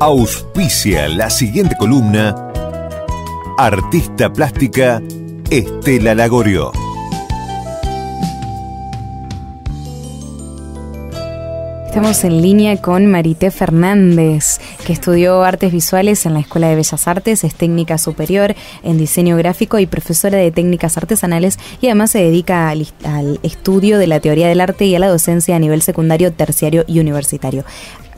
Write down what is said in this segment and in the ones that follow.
Auspicia la siguiente columna artista plástica Estela Lagorio. Estamos en línea con Marité Fernández, que estudió artes visuales en la Escuela de Bellas Artes, es técnica superior en diseño gráfico y profesora de técnicas artesanales, y además se dedica al estudio de la teoría del arte y a la docencia a nivel secundario, terciario y universitario.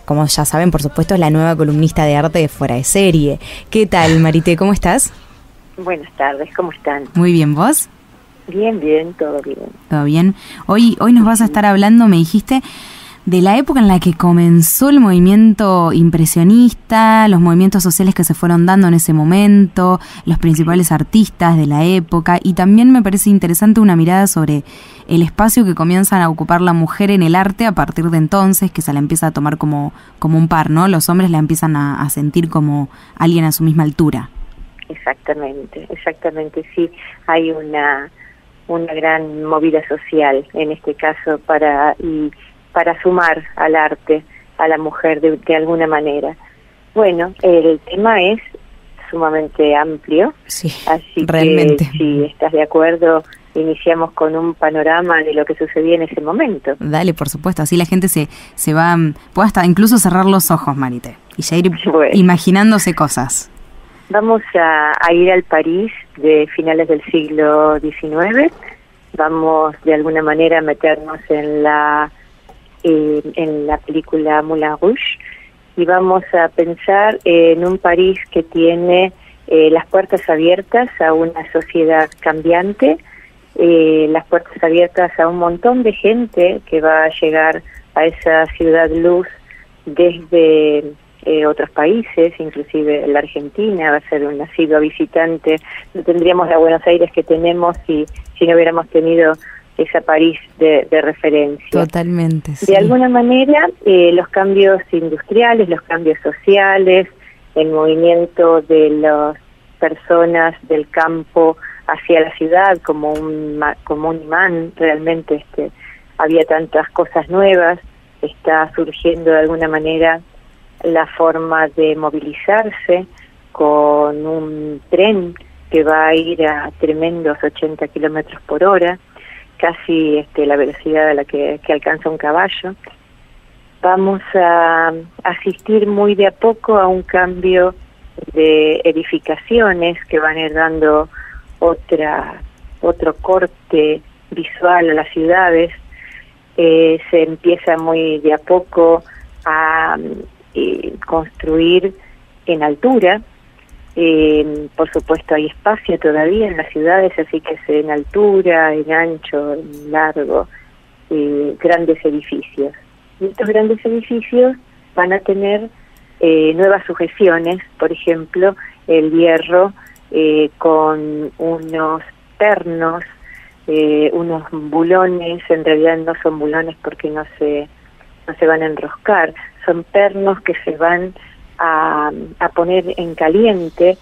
Como ya saben, por supuesto, es la nueva columnista de arte de Fuera de Serie. ¿Qué tal, Marité? ¿Cómo estás? Buenas tardes, ¿cómo están? Muy bien, ¿vos? Bien, todo bien. ¿Todo bien? Hoy nos vas a estar hablando, me dijiste, de la época en la que comenzó el movimiento impresionista, los movimientos sociales que se fueron dando en ese momento, los principales artistas de la época, y también me parece interesante una mirada sobre el espacio que comienzan a ocupar la mujer en el arte a partir de entonces, que se la empieza a tomar como un par, ¿no? Los hombres la empiezan a sentir como alguien a su misma altura. Exactamente, sí. Hay una gran movida social, en este caso, para sumar al arte, a la mujer de alguna manera. Bueno, el tema es sumamente amplio, sí, así realmente. Que si estás de acuerdo, iniciamos con un panorama de lo que sucedía en ese momento. Dale, por supuesto, así la gente se va, puede hasta incluso cerrar los ojos, Marité, y ya ir imaginándose cosas. Vamos a ir al París de finales del siglo XIX, vamos de alguna manera a meternos en la película Moulin Rouge, y vamos a pensar en un París que tiene las puertas abiertas a una sociedad cambiante, las puertas abiertas a un montón de gente que va a llegar a esa ciudad luz desde otros países, inclusive la Argentina va a ser un asidua visitante. No tendríamos la Buenos Aires que tenemos si no hubiéramos tenido esa París de referencia. Totalmente, sí. De alguna manera, los cambios industriales, los cambios sociales, el movimiento de las personas del campo hacia la ciudad como un imán, realmente había tantas cosas nuevas, está surgiendo de alguna manera la forma de movilizarse con un tren que va a ir a tremendos 80 kilómetros por hora, casi la velocidad a la que alcanza un caballo. Vamos a asistir muy de a poco a un cambio de edificaciones que van a ir dando otro corte visual a las ciudades. Se empieza muy de a poco a construir en altura. Por supuesto hay espacio todavía en las ciudades, así que es en altura, en ancho, en largo, grandes edificios. Y estos grandes edificios van a tener nuevas sujeciones, por ejemplo, el hierro con unos pernos, unos bulones, en realidad no son bulones porque no se van a enroscar, son pernos que se van a poner en caliente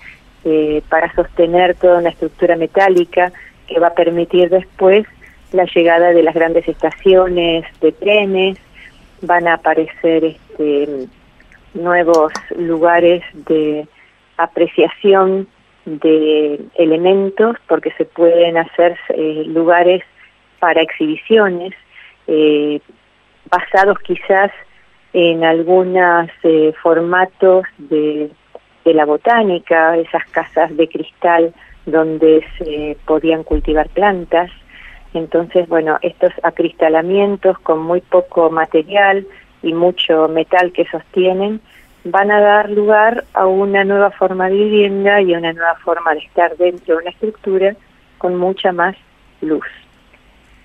para sostener toda una estructura metálica que va a permitir después la llegada de las grandes estaciones de trenes. Van a aparecer nuevos lugares de apreciación de elementos, porque se pueden hacer lugares para exhibiciones basados quizás en algunos formatos de la botánica, esas casas de cristal donde se podían cultivar plantas. Entonces, bueno, estos acristalamientos con muy poco material y mucho metal que sostienen van a dar lugar a una nueva forma de vivienda y a una nueva forma de estar dentro de una estructura con mucha más luz.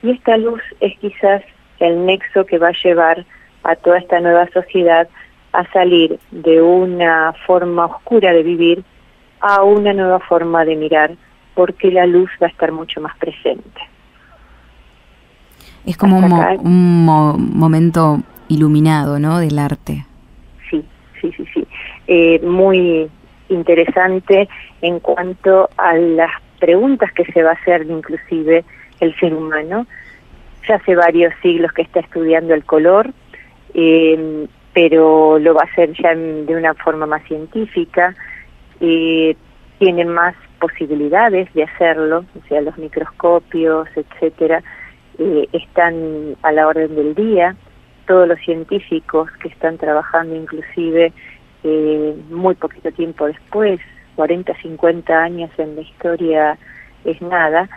Y esta luz es quizás el nexo que va a llevar a toda esta nueva sociedad a salir de una forma oscura de vivir a una nueva forma de mirar, porque la luz va a estar mucho más presente. Es como un momento iluminado, ¿no?, del arte. Sí. Muy interesante en cuanto a las preguntas que se va a hacer inclusive el ser humano. Ya hace varios siglos que está estudiando el color, pero lo va a hacer ya de una forma más científica, tiene más posibilidades de hacerlo, o sea, los microscopios, etcétera, están a la orden del día. Todos los científicos que están trabajando, inclusive muy poquito tiempo después, 40, 50 años en la historia es nada,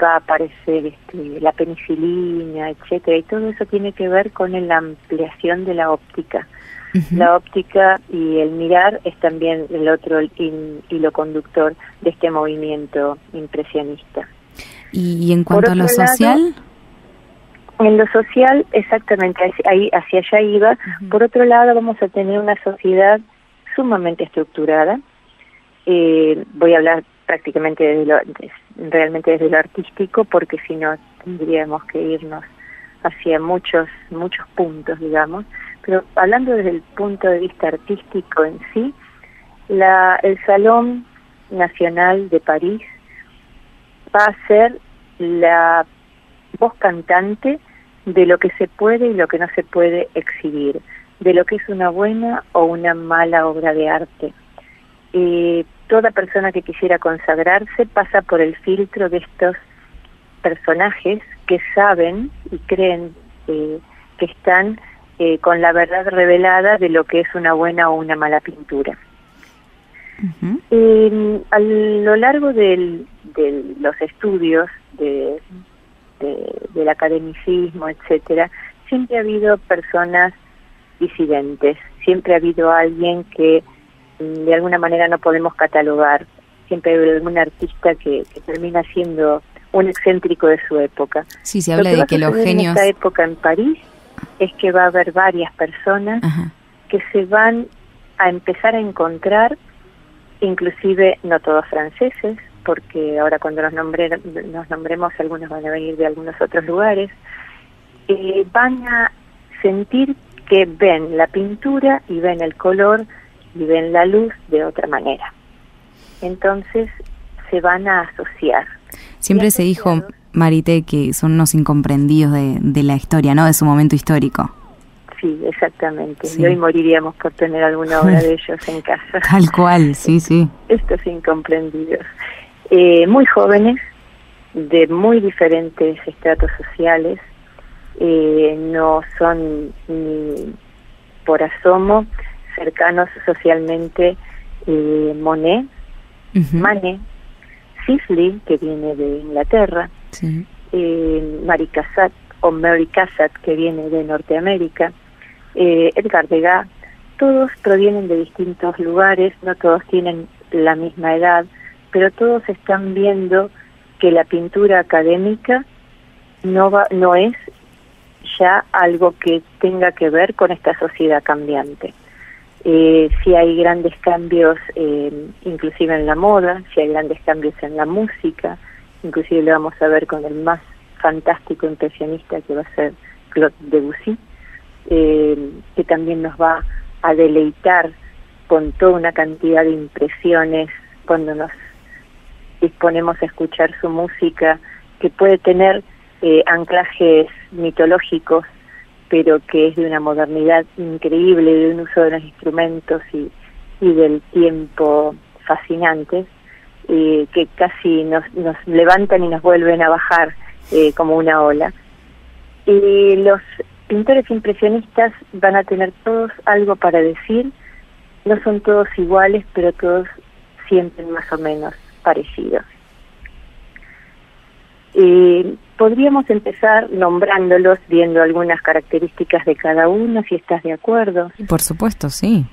va a aparecer la penicilina, etcétera, y todo eso tiene que ver con la ampliación de la óptica. Uh-huh. La óptica y el mirar es también el otro hilo conductor de este movimiento impresionista. ¿Y en cuanto a lo social? En lo social, exactamente, hacia allá iba. Uh-huh. Por otro lado, vamos a tener una sociedad sumamente estructurada. Voy a hablar prácticamente realmente desde lo artístico, porque si no tendríamos que irnos hacia muchos puntos, digamos. Pero hablando desde el punto de vista artístico en sí, el Salón Nacional de París va a ser la voz cantante de lo que se puede y lo que no se puede exhibir, de lo que es una buena o una mala obra de arte. Toda persona que quisiera consagrarse pasa por el filtro de estos personajes que saben y creen que están con la verdad revelada de lo que es una buena o una mala pintura. Uh-huh. A lo largo de los estudios del academicismo, etcétera, siempre ha habido personas disidentes, siempre ha habido alguien que de alguna manera no podemos catalogar, siempre hay algún artista que termina siendo un excéntrico de su época. Sí, se habla de que los genios... En esta época en París es que va a haber varias personas uh-huh. que se van a empezar a encontrar, inclusive no todos franceses, porque ahora cuando nos nombremos algunos van a venir de algunos otros lugares, van a sentir que ven la pintura y ven el color y ven la luz de otra manera. Entonces se van a asociar. Siempre se dijo, Marité, que son unos incomprendidos de la historia, ¿no? De su momento histórico. Sí, exactamente. Sí. Y hoy moriríamos por tener alguna obra de ellos en casa. Tal cual, sí, sí. Estos incomprendidos. Muy jóvenes, de muy diferentes estratos sociales, no son ni por asomo cercanos socialmente. Monet, uh-huh. Manet, Sisley, que viene de Inglaterra, sí. Mary Cassatt, que viene de Norteamérica, Edgar Degas, todos provienen de distintos lugares, no todos tienen la misma edad, pero todos están viendo que la pintura académica no es ya algo que tenga que ver con esta sociedad cambiante. Si hay grandes cambios inclusive en la moda, si hay grandes cambios en la música, inclusive lo vamos a ver con el más fantástico impresionista que va a ser Claude Debussy, que también nos va a deleitar con toda una cantidad de impresiones cuando nos disponemos a escuchar su música, que puede tener anclajes mitológicos, pero que es de una modernidad increíble, de un uso de los instrumentos y del tiempo fascinantes, que casi nos levantan y nos vuelven a bajar como una ola. Y los pintores impresionistas van a tener todos algo para decir, no son todos iguales, pero todos sienten más o menos parecidos. Podríamos empezar nombrándolos, viendo algunas características de cada uno, si estás de acuerdo. Por supuesto, sí.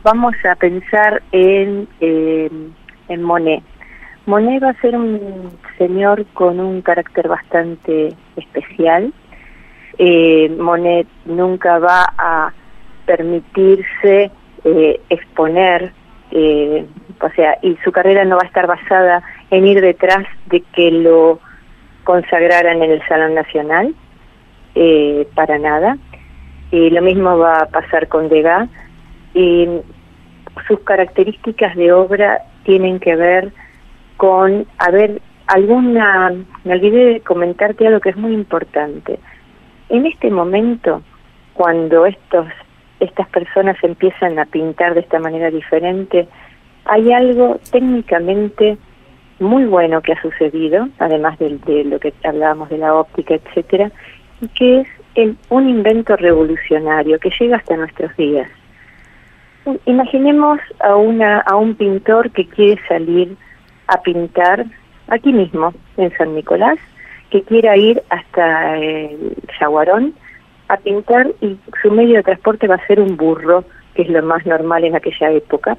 Vamos a pensar en Monet. Monet va a ser un señor con un carácter bastante especial. Monet nunca va a permitirse exponer, o sea, y su carrera no va a estar basada en ir detrás de que lo consagraran en el Salón Nacional, para nada. Lo mismo va a pasar con Degas. Sus características de obra tienen que ver con, me olvidé de comentarte algo que es muy importante. En este momento cuando estas personas empiezan a pintar de esta manera diferente, hay algo técnicamente muy bueno que ha sucedido, además de lo que hablábamos de la óptica, etcétera, y que es un invento revolucionario que llega hasta nuestros días. Imaginemos a un pintor que quiere salir a pintar aquí mismo, en San Nicolás, que quiera ir hasta el Yaguarón a pintar, y su medio de transporte va a ser un burro, que es lo más normal en aquella época,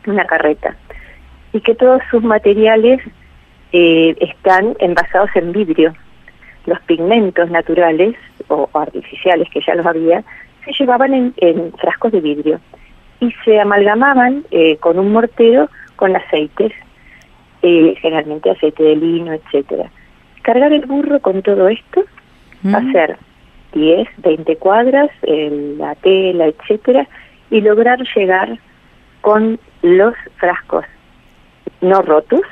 una carreta, y que todos sus materiales están envasados en vidrio. Los pigmentos naturales o artificiales, que ya los había, se llevaban en frascos de vidrio y se amalgamaban con un mortero con aceites, generalmente aceite de lino, etcétera. Cargar el burro con todo esto, hacer 10, 20 cuadras, la tela, etcétera, y lograr llegar con los frascos no rotos,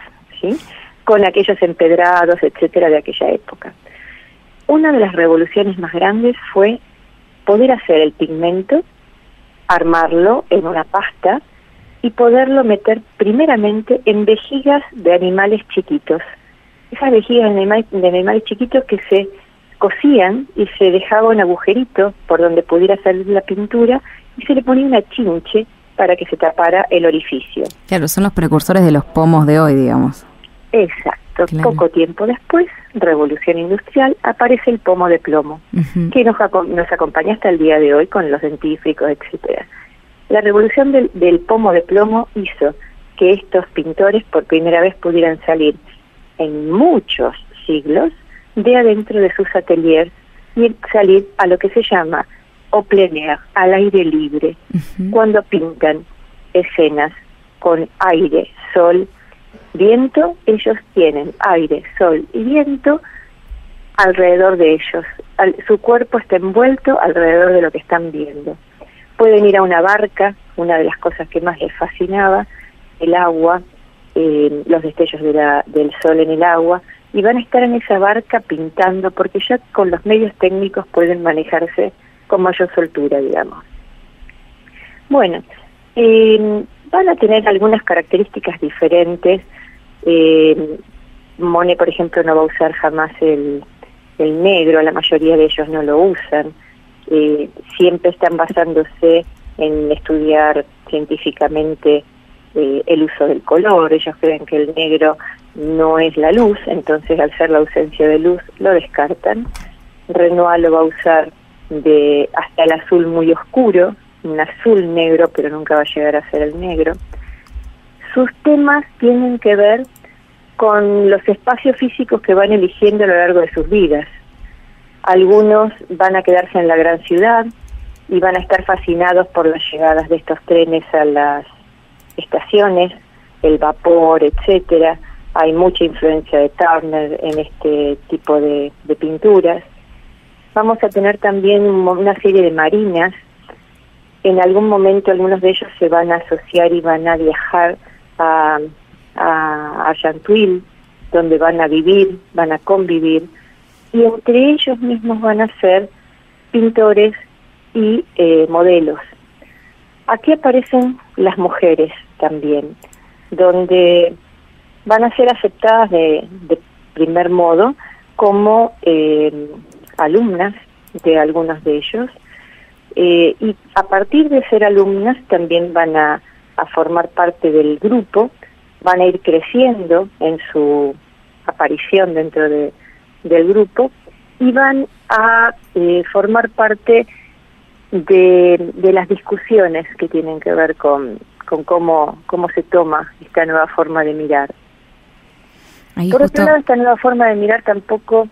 ¿sí?, con aquellos empedrados, etcétera, de aquella época. Una de las revoluciones más grandes fue poder hacer el pigmento, armarlo en una pasta y poderlo meter primeramente en vejigas de animales chiquitos. Esas vejigas de animales chiquitos que se cosían y se dejaba un agujerito por donde pudiera salir la pintura y se le ponía una chinche para que se tapara el orificio. Claro, son los precursores de los pomos de hoy, digamos. Exacto. Claro. Poco tiempo después, revolución industrial, aparece el pomo de plomo, que nos acompaña hasta el día de hoy con los dentífricos, etcétera. La revolución del pomo de plomo hizo que estos pintores por primera vez pudieran salir en muchos siglos de adentro de sus ateliers y salir a lo que se llama au plein air, al aire libre, cuando pintan escenas con aire, sol, viento. Ellos tienen aire, sol y viento alrededor de ellos. Su cuerpo está envuelto alrededor de lo que están viendo. Pueden ir a una barca, una de las cosas que más les fascinaba, el agua, los destellos del sol en el agua, y van a estar en esa barca pintando, porque ya con los medios técnicos pueden manejarse con mayor soltura, digamos. Bueno, van a tener algunas características diferentes. Monet, por ejemplo, no va a usar jamás el negro, la mayoría de ellos no lo usan. Siempre están basándose en estudiar científicamente el uso del color. Ellos creen que el negro no es la luz, entonces al ser la ausencia de luz lo descartan. Renoir lo va a usar hasta el azul muy oscuro, un azul negro, pero nunca va a llegar a ser el negro. Sus temas tienen que ver con los espacios físicos que van eligiendo a lo largo de sus vidas. Algunos van a quedarse en la gran ciudad y van a estar fascinados por las llegadas de estos trenes a las estaciones, el vapor, etcétera. Hay mucha influencia de Turner en este tipo de pinturas. Vamos a tener también una serie de marinas. En algún momento algunos de ellos se van a asociar y van a viajar a Argenteuil, donde van a vivir, van a convivir, y entre ellos mismos van a ser pintores y modelos. Aquí aparecen las mujeres también, donde van a ser aceptadas de primer modo como alumnas de algunos de ellos, y a partir de ser alumnas también van a formar parte del grupo, van a ir creciendo en su aparición dentro del grupo y van a formar parte de las discusiones que tienen que ver con cómo se toma esta nueva forma de mirar. Ahí Por otro lado, esta nueva forma de mirar tampoco...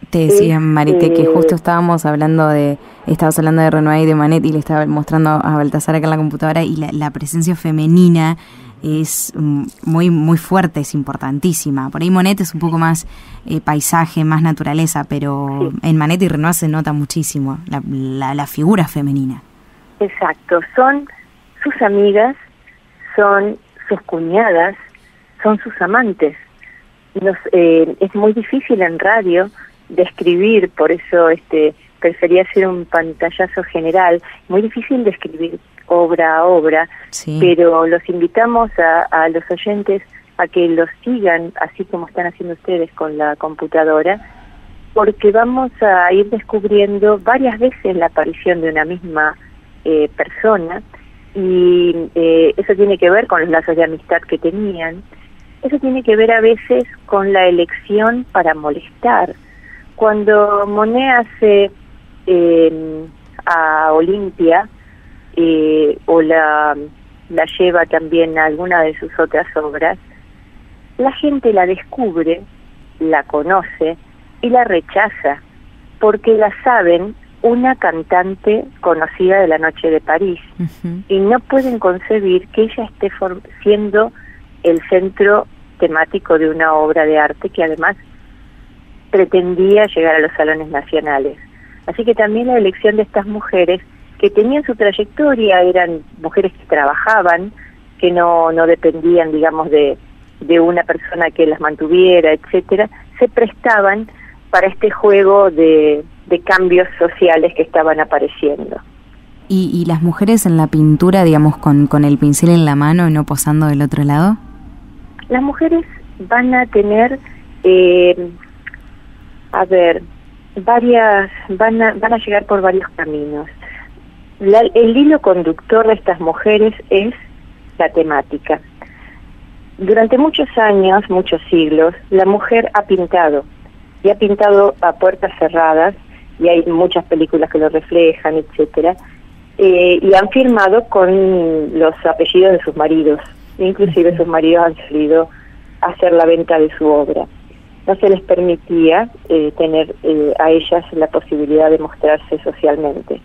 Te decía, Marité, que justo estábamos hablando de Renoir y de Manet, y le estaba mostrando a Baltasar acá en la computadora, y la presencia femenina es muy muy fuerte, es importantísima. Por ahí Monet es un poco más paisaje, más naturaleza, pero sí, en Manet y Renoir se nota muchísimo la figura femenina. Exacto, son sus amigas, son sus cuñadas, son sus amantes. Es muy difícil en radio describir, por eso prefería hacer un pantallazo general, muy difícil de escribir obra a obra, Sí. pero los invitamos a los oyentes a que los sigan, así como están haciendo ustedes con la computadora, porque vamos a ir descubriendo varias veces la aparición de una misma persona, y eso tiene que ver con los lazos de amistad que tenían. Eso tiene que ver a veces con la elección para molestar. Cuando Monet hace a Olimpia, o la lleva también a alguna de sus otras obras, la gente la descubre, la conoce y la rechaza, porque la saben una cantante conocida de la noche de París, y no pueden concebir que ella esté siendo el centro temático de una obra de arte que además pretendía llegar a los salones nacionales. Así que también la elección de estas mujeres que tenían su trayectoria, eran mujeres que trabajaban, que no dependían, digamos, de una persona que las mantuviera, etcétera, se prestaban para este juego de cambios sociales que estaban apareciendo. ¿Y las mujeres en la pintura, digamos, con el pincel en la mano, no posando del otro lado? Las mujeres van a tener, van a llegar por varios caminos. El hilo conductor de estas mujeres es la temática. Durante muchos años, muchos siglos, la mujer ha pintado, y ha pintado a puertas cerradas, y hay muchas películas que lo reflejan, etcétera, y han firmado con los apellidos de sus maridos, inclusive sus maridos han salido a hacer la venta de su obra. No se les permitía tener a ellas la posibilidad de mostrarse socialmente.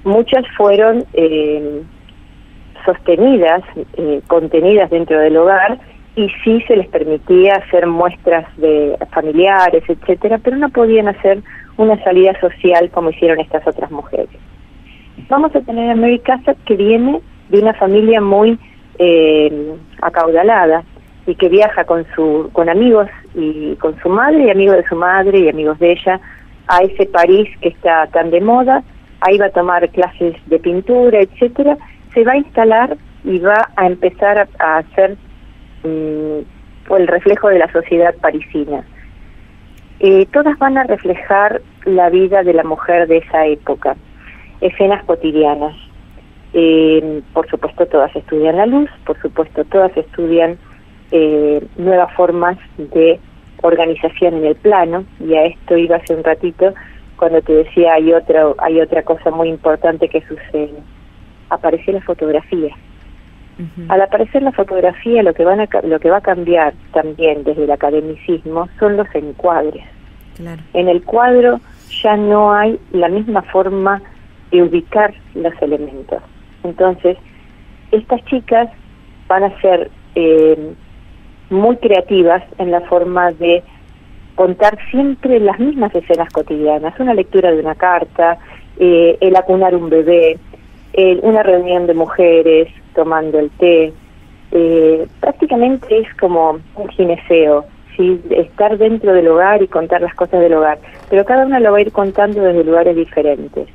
Muchas fueron sostenidas, contenidas dentro del hogar, y sí se les permitía hacer muestras de familiares, etcétera, pero no podían hacer una salida social como hicieron estas otras mujeres. Vamos a tener a Mary Cassatt, que viene de una familia muy acaudalada, y que viaja con amigos, y con su madre y amigos de su madre y amigos de ella, a ese París que está tan de moda. Ahí va a tomar clases de pintura, etcétera, se va a instalar y va a empezar a hacer el reflejo de la sociedad parisina. Todas van a reflejar la vida de la mujer de esa época, escenas cotidianas. Por supuesto todas estudian la luz, por supuesto todas estudian nuevas formas de organización en el plano, y a esto iba hace un ratito cuando te decía hay otra cosa muy importante que sucede. Aparece la fotografía. Al aparecer la fotografía, lo que va a cambiar también desde el academicismo son los encuadres. Claro. En el cuadro ya no hay la misma forma de ubicar los elementos. Entonces, estas chicas van a ser muy creativas en la forma de contar siempre las mismas escenas cotidianas, una lectura de una carta, el acunar un bebé, una reunión de mujeres tomando el té. Prácticamente es como un gineceo, ¿sí? Estar dentro del hogar y contar las cosas del hogar, pero cada una lo va a ir contando desde lugares diferentes.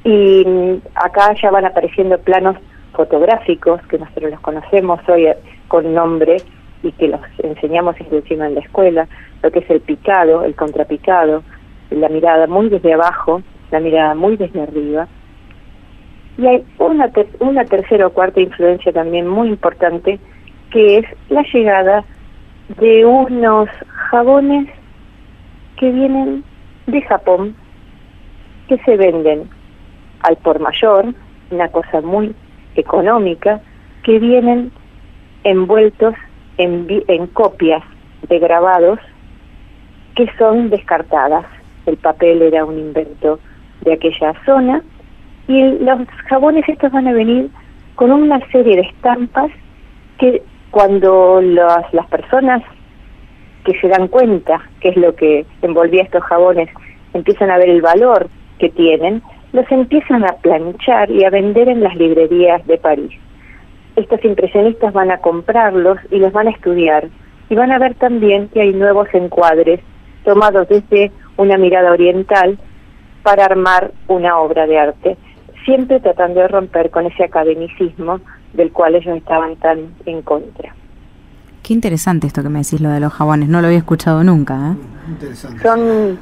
Y acá ya van apareciendo planos fotográficos que nosotros los conocemos hoy con nombre y que los enseñamos inclusive en la escuela, lo que es el picado, el contrapicado, la mirada muy desde abajo, la mirada muy desde arriba. Y hay una tercera o cuarta influencia también muy importante, que es la llegada de unos jabones que vienen de Japón, que se venden al por mayor, una cosa muy económica, que vienen envueltos en copias de grabados que son descartadas. El papel era un invento de aquella zona, y los jabones estos van a venir con una serie de estampas que cuando las personas que se dan cuenta qué es lo que envolvía estos jabones empiezan a ver el valor que tienen, los empiezan a planchar y a vender en las librerías de París. Estos impresionistas van a comprarlos y los van a estudiar, y van a ver también que hay nuevos encuadres tomados desde una mirada oriental para armar una obra de arte, siempre tratando de romper con ese academicismo del cual ellos estaban tan en contra. Qué interesante esto que me decís, lo de los jabones, no lo había escuchado nunca. Interesante. Son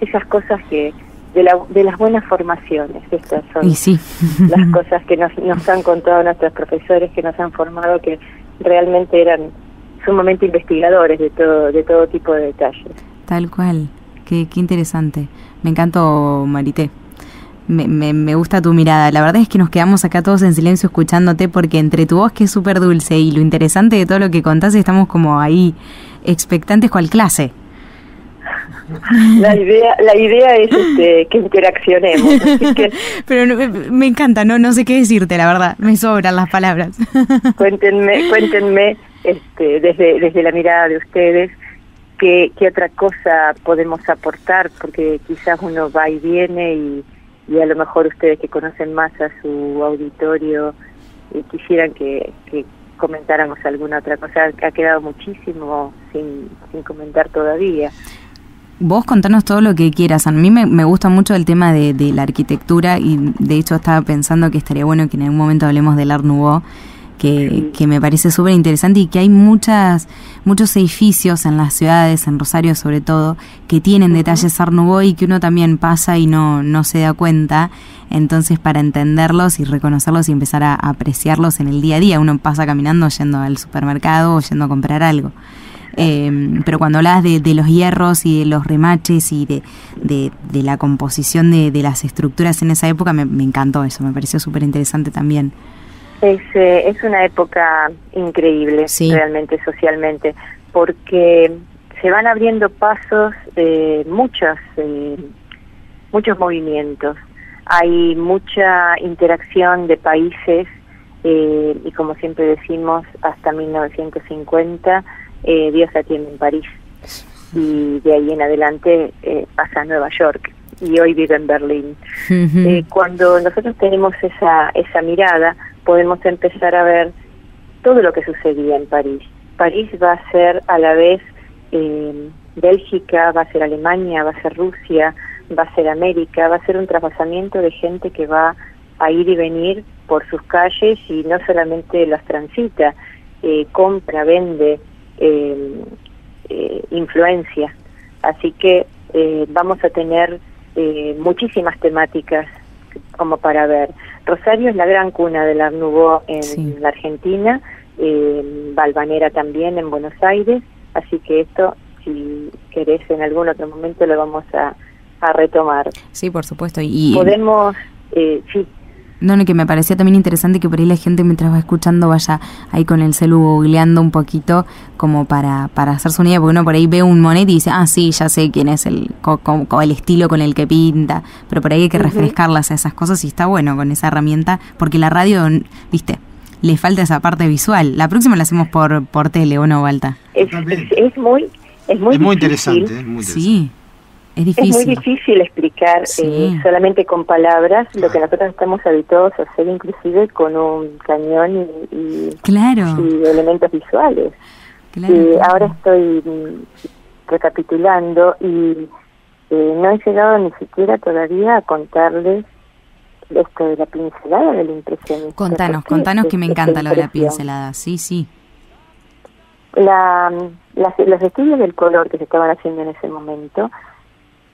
esas cosas que de las buenas formaciones, estas son Y sí. las cosas que nos han contado nuestros profesores, que nos han formado, que realmente eran sumamente investigadores de todo tipo de detalles. Tal cual, qué interesante. Me encantó, Marité. Me gusta tu mirada. La verdad es que nos quedamos acá todos en silencio escuchándote, porque entre tu voz, que es súper dulce, y lo interesante de todo lo que contás, estamos como ahí expectantes cual clase. La idea es que interaccionemos. Así que pero me encanta, no sé qué decirte, la verdad, me sobran las palabras. cuéntenme desde la mirada de ustedes qué otra cosa podemos aportar, porque quizás uno va y viene y a lo mejor ustedes que conocen más a su auditorio quisieran que comentáramos alguna otra cosa. Ha quedado muchísimo sin comentar todavía. Vos contanos todo lo que quieras. A mí me gusta mucho el tema de la arquitectura, y de hecho estaba pensando que estaría bueno que en algún momento hablemos del Art Nouveau, que me parece súper interesante, y que hay muchos edificios en las ciudades, en Rosario sobre todo, que tienen detalles Art Nouveau y que uno también pasa y no se da cuenta. Entonces, para entenderlos y reconocerlos y empezar a apreciarlos en el día a día, uno pasa caminando yendo al supermercado o yendo a comprar algo. Pero cuando hablas de los hierros y de los remaches y de la composición de las estructuras en esa época, me encantó eso, me pareció súper interesante también. Es una época increíble, sí, realmente socialmente, porque se van abriendo pasos, muchos movimientos, hay mucha interacción de países, y como siempre decimos, hasta 1950 Dios atiende en París, y de ahí en adelante pasa a Nueva York, y hoy vive en Berlín. Cuando nosotros tenemos esa mirada, podemos empezar a ver todo lo que sucedía en París. París va a ser a la vez Bélgica, va a ser Alemania, va a ser Rusia, va a ser América, va a ser un traspasamiento de gente que va a ir y venir por sus calles, y no solamente las transita, compra, vende, influencia. Así que vamos a tener muchísimas temáticas como para ver. Rosario es la gran cuna del Art Nouveau en la Argentina, Valvanera también en Buenos Aires, así que esto, si querés, en algún otro momento lo vamos a retomar. Sí, por supuesto. Y podemos, sí. No, que me parecía también interesante que por ahí la gente, mientras va escuchando, vaya ahí con el celu googleando un poquito, como para hacerse una idea, porque uno por ahí ve un Monet y dice, sí, ya sé quién es el estilo con el que pinta, pero por ahí hay que refrescarlas a esas cosas, y está bueno con esa herramienta, porque la radio, viste, le falta esa parte visual. La próxima la hacemos por tele, ¿o no, Balta? Es muy interesante, muy interesante. Sí. Es difícil. Es muy difícil explicar solamente con palabras lo que nosotros estamos habituados a hacer, inclusive con un cañón y elementos visuales. Ahora estoy recapitulando y no he llegado ni siquiera todavía a contarles esto de la pincelada del impresionismo. Contanos que me encanta lo de la pincelada, sí. Los estudios del color que se estaban haciendo en ese momento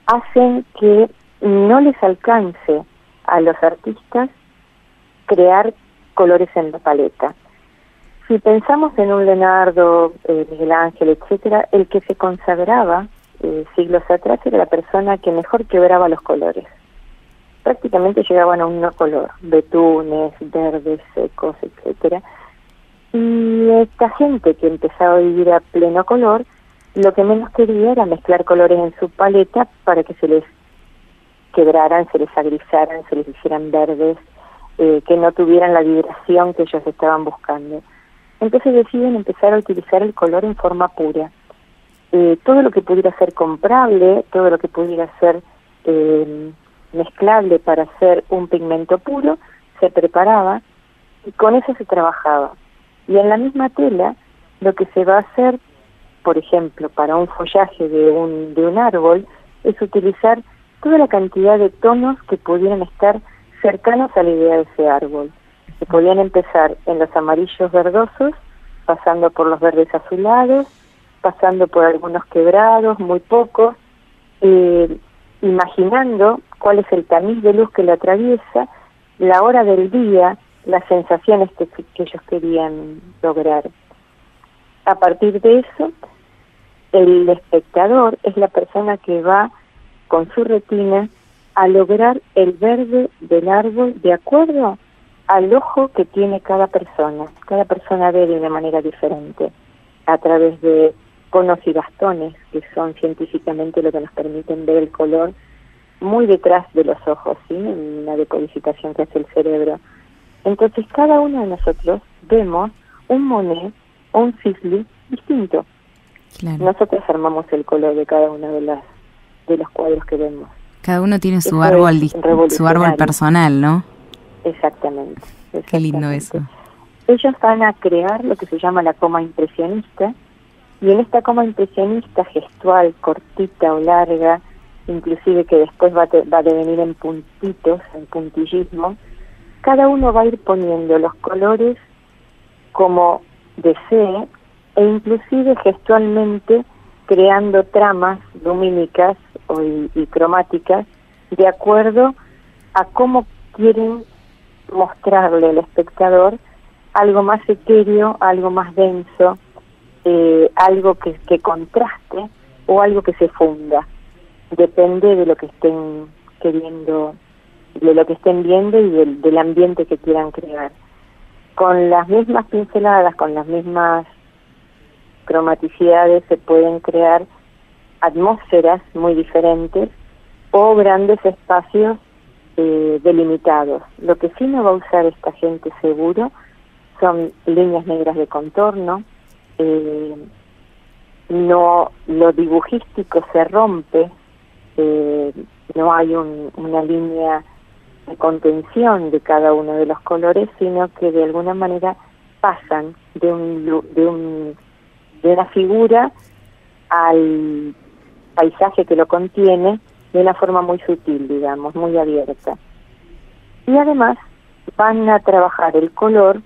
hacen que no les alcance a los artistas crear colores en la paleta. Si pensamos en un Leonardo, Miguel Ángel, etcétera, el que se consagraba siglos atrás era la persona que mejor quebraba los colores. Prácticamente llegaban a un no color, betunes, verdes, secos, etcétera. Y esta gente que empezaba a vivir a pleno color, lo que menos quería era mezclar colores en su paleta para que se les quebraran, se les agrisaran, se les hicieran verdes, que no tuvieran la vibración que ellos estaban buscando. Entonces deciden empezar a utilizar el color en forma pura. Todo lo que pudiera ser comprable, todo lo que pudiera ser mezclable para hacer un pigmento puro, se preparaba y con eso se trabajaba. Y en la misma tela, lo que se va a hacer, por ejemplo, para un follaje de un árbol, es utilizar toda la cantidad de tonos que pudieran estar cercanos a la idea de ese árbol. Que podían empezar en los amarillos verdosos, pasando por los verdes azulados, pasando por algunos quebrados, muy pocos, imaginando cuál es el tamiz de luz que lo atraviesa, la hora del día, las sensaciones que ellos querían lograr. A partir de eso, el espectador es la persona que va con su retina a lograr el verde del árbol de acuerdo al ojo que tiene cada persona. Cada persona ve de una manera diferente, a través de conos y bastones, que son científicamente lo que nos permiten ver el color muy detrás de los ojos, ¿sí? En la decodificación que hace el cerebro. Entonces, cada uno de nosotros vemos un Monet o un Sisley distinto. Claro. Nosotros armamos el color de cada uno de los cuadros que vemos. Cada uno tiene su árbol personal, ¿no? Exactamente. Qué lindo eso. Ellos van a crear lo que se llama la coma impresionista, y en esta coma impresionista gestual, cortita o larga, inclusive que después va a devenir en puntitos, en puntillismo, cada uno va a ir poniendo los colores como desee, e inclusive gestualmente creando tramas lumínicas y cromáticas de acuerdo a cómo quieren mostrarle al espectador algo más etéreo, algo más denso, algo que contraste o algo que se funda. Depende de lo que estén queriendo, de lo que estén viendo y del ambiente que quieran crear. Con las mismas pinceladas, con las mismas cromaticidades, se pueden crear atmósferas muy diferentes o grandes espacios delimitados. Lo que sí no va a usar esta gente seguro son líneas negras de contorno, no, lo dibujístico se rompe, no hay una línea de contención de cada uno de los colores, sino que de alguna manera pasan de una figura al paisaje que lo contiene de una forma muy sutil, digamos, muy abierta. Y además van a trabajar el color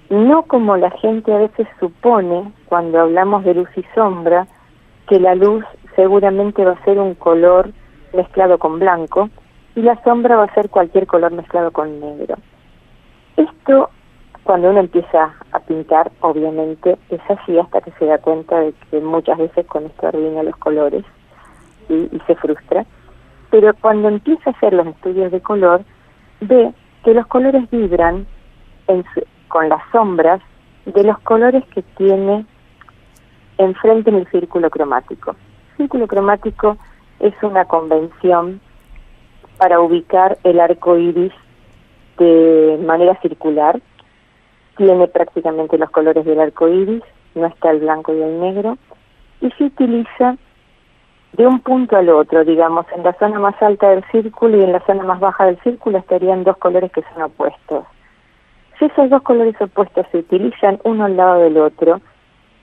no como la gente a veces supone cuando hablamos de luz y sombra, que la luz seguramente va a ser un color mezclado con blanco y la sombra va a ser cualquier color mezclado con negro. Esto, cuando uno empieza a pintar, obviamente es así hasta que se da cuenta de que muchas veces con esto arruina los colores y se frustra. Pero cuando empieza a hacer los estudios de color, ve que los colores vibran con las sombras de los colores que tiene enfrente en el círculo cromático. El círculo cromático es una convención para ubicar el arco iris de manera circular. Tiene prácticamente los colores del arco iris, no está el blanco y el negro, y se utiliza de un punto al otro, digamos, en la zona más alta del círculo y en la zona más baja del círculo estarían dos colores que son opuestos. Si esos dos colores opuestos se utilizan uno al lado del otro,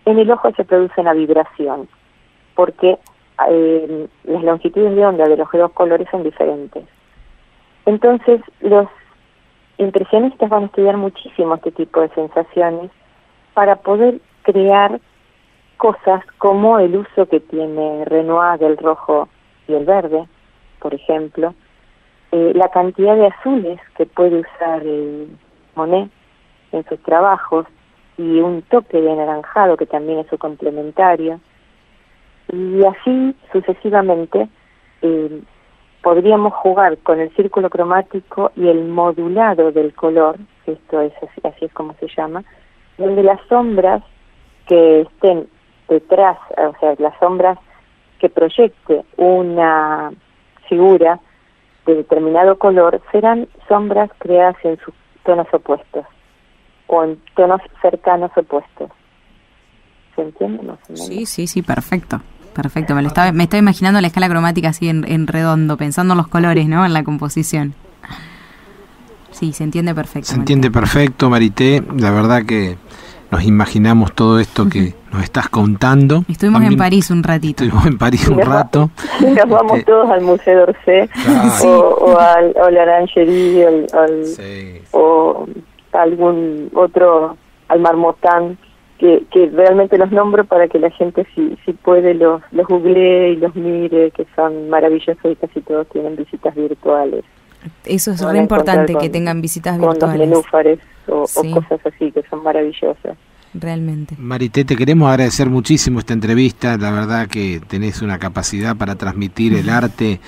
en el ojo se produce una vibración, porque las longitudes de onda de los dos colores son diferentes. Entonces, los impresionistas van a estudiar muchísimo este tipo de sensaciones para poder crear cosas como el uso que tiene Renoir del rojo y el verde, por ejemplo, la cantidad de azules que puede usar Monet en sus trabajos y un toque de anaranjado que también es su complementario, y así sucesivamente podríamos jugar con el círculo cromático y el modulado del color, esto es así es como se llama, donde las sombras que estén detrás, o sea, las sombras que proyecte una figura de determinado color serán sombras creadas en sus tonos opuestos o en tonos cercanos opuestos. ¿Se entiende más o menos? Sí, perfecto. Perfecto, me estaba imaginando la escala cromática así en redondo, pensando en los colores, ¿no? En la composición. Sí, se entiende perfecto. Se entiende perfecto, Marité. La verdad que nos imaginamos todo esto que nos estás contando. Estuvimos en París un ratito. Estuvimos en París un rato. Nos vamos todos al Museo d'Orsay, o a la Orangerie, o algún otro, al Marmottan, que realmente los nombro para que la gente, si puede, los googlee y los mire, que son maravillosos, y casi todos tienen visitas virtuales. Eso es muy importante, que tengan visitas virtuales. Con los nenúfares o cosas así, que son maravillosas. Realmente. Marité, te queremos agradecer muchísimo esta entrevista. La verdad que tenés una capacidad para transmitir el arte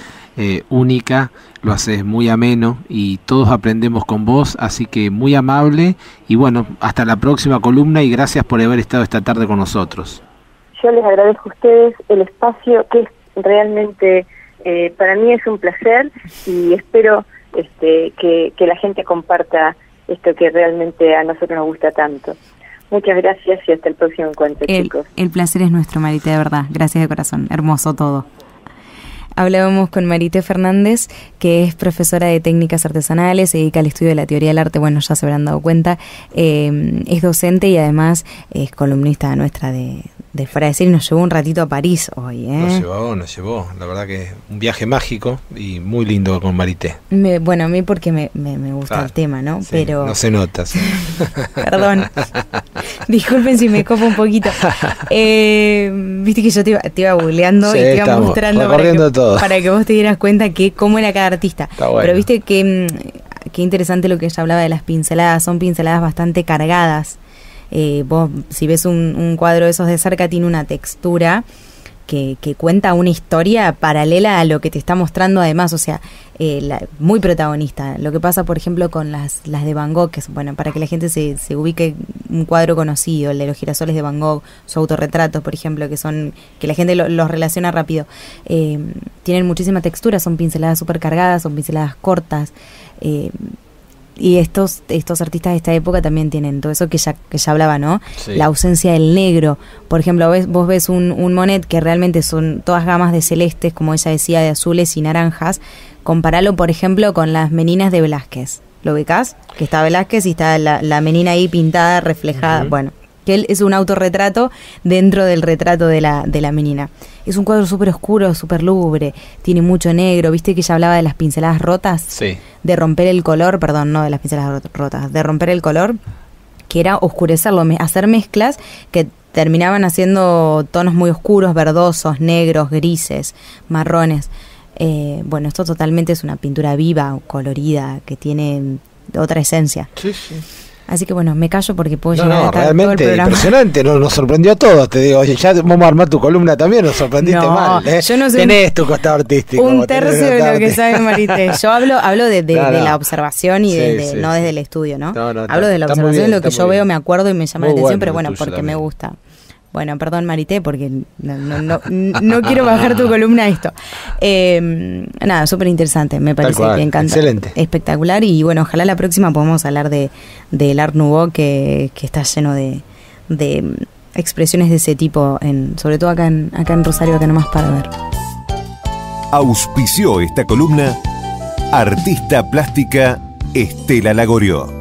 única, lo haces muy ameno y todos aprendemos con vos, así que muy amable y bueno, hasta la próxima columna y gracias por haber estado esta tarde con nosotros. Yo les agradezco a ustedes el espacio, que es realmente para mí es un placer, y espero que la gente comparta esto que realmente a nosotros nos gusta tanto. Muchas gracias y hasta el próximo encuentro, chicos. El placer es nuestro, Marité, de verdad. Gracias de corazón. Hermoso todo. Hablábamos con Marité Fernández, que es profesora de técnicas artesanales, se dedica al estudio de la teoría del arte, bueno, ya se habrán dado cuenta, es docente y además es columnista nuestra de Fuera de Serie, y nos llevó un ratito a París hoy. Nos llevó, la verdad que un viaje mágico y muy lindo con Marité. Bueno, a mí porque me gusta el tema, ¿no? Sí, pero no se nota. Sí. Perdón, disculpen si me copo un poquito. Viste que yo te iba googleando, sí, y te iba mostrando para que vos te dieras cuenta que cómo era cada artista. Bueno. Pero viste que qué interesante lo que ella hablaba de las pinceladas, son pinceladas bastante cargadas. Vos, si ves un cuadro de esos de cerca, tiene una textura que cuenta una historia paralela a lo que te está mostrando además, o sea, muy protagonista. Lo que pasa, por ejemplo, con las de Van Gogh, que es, bueno, para que la gente se ubique, un cuadro conocido, el de los girasoles de Van Gogh, su autorretrato, por ejemplo, que la gente los relaciona rápido, tienen muchísima textura, son pinceladas súper cargadas, son pinceladas cortas, y estos artistas de esta época también tienen todo eso que ya hablaba, ¿no? Sí. La ausencia del negro. Por ejemplo, vos ves un Monet que realmente son todas gamas de celestes, como ella decía, de azules y naranjas. Comparalo, por ejemplo, con las meninas de Velázquez. ¿Lo ubicás? Que está Velázquez y está la menina ahí pintada, reflejada. Uh-huh. Bueno, que él es un autorretrato dentro del retrato de la menina. Es un cuadro súper oscuro, súper lúgubre, tiene mucho negro. ¿Viste que ella hablaba de las pinceladas rotas? Sí. De romper el color, perdón, no de las pinceladas rotas, de romper el color, que era oscurecerlo, hacer mezclas que terminaban haciendo tonos muy oscuros, verdosos, negros, grises, marrones. Bueno, esto totalmente es una pintura viva, colorida, que tiene otra esencia. Sí, sí. Así que bueno, me callo porque puedo llegar a estar realmente todo el programa. Impresionante, nos sorprendió a todos, te digo. Oye, ya vamos a armar tu columna también, nos sorprendiste mal. Yo no sé, tenés tu costado artístico. Un tercio de lo que sabe Marité. Yo hablo de la observación y no desde el estudio, ¿no? Hablo de la observación, lo que yo veo, me acuerdo y me llama la atención, pero bueno, porque me gusta. Bueno, perdón, Marité, porque no quiero bajar tu columna a esto. Nada, súper interesante, me parece que encanta. Excelente. Espectacular, y bueno, ojalá la próxima podamos hablar del Art Nouveau, que está lleno de expresiones de ese tipo, sobre todo acá en Rosario, acá nomás para ver. Auspició esta columna artista plástica Estela Lagorio.